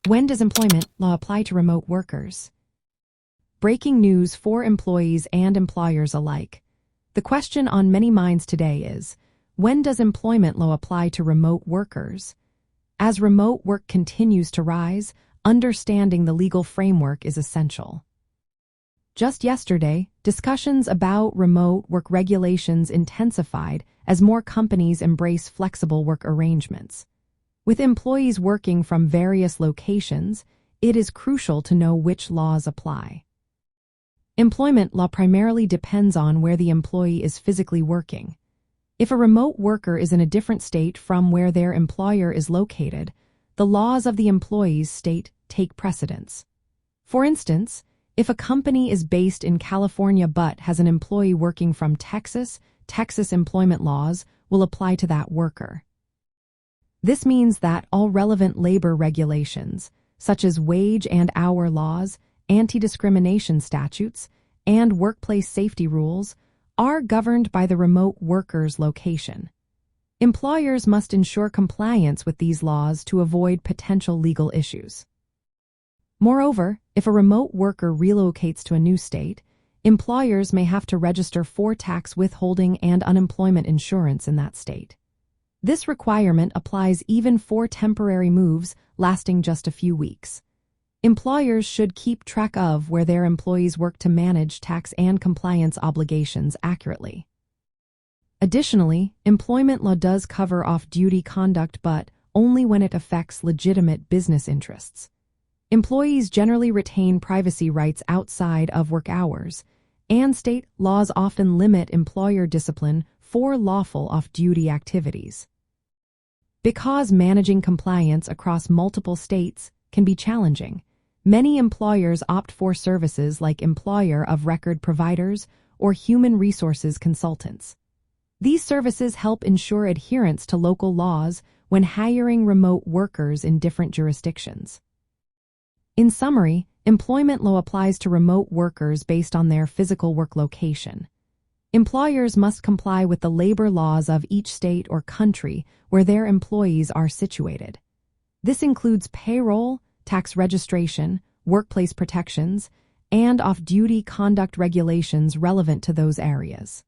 When does employment law apply to remote workers? Breaking news for employees and employers alike. The question on many minds today is, when does employment law apply to remote workers? As remote work continues to rise, understanding the legal framework is essential. Just yesterday, discussions about remote work regulations intensified as more companies embrace flexible work arrangements. With employees working from various locations, it is crucial to know which laws apply. Employment law primarily depends on where the employee is physically working. If a remote worker is in a different state from where their employer is located, the laws of the employee's state take precedence. For instance, if a company is based in California but has an employee working from Texas, Texas employment laws will apply to that worker. This means that all relevant labor regulations, such as wage and hour laws, anti-discrimination statutes, and workplace safety rules, are governed by the remote worker's location. Employers must ensure compliance with these laws to avoid potential legal issues. Moreover, if a remote worker relocates to a new state, employers may have to register for tax withholding and unemployment insurance in that state. This requirement applies even for temporary moves lasting just a few weeks. Employers should keep track of where their employees work to manage tax and compliance obligations accurately. Additionally, employment law does cover off-duty conduct, but only when it affects legitimate business interests. Employees generally retain privacy rights outside of work hours, and state laws often limit employer discipline for lawful off-duty activities. Because managing compliance across multiple states can be challenging, many employers opt for services like employer of record providers or human resources consultants. These services help ensure adherence to local laws when hiring remote workers in different jurisdictions. In summary, employment law applies to remote workers based on their physical work location. Employers must comply with the labor laws of each state or country where their employees are situated. This includes payroll, tax registration, workplace protections, and off-duty conduct regulations relevant to those areas.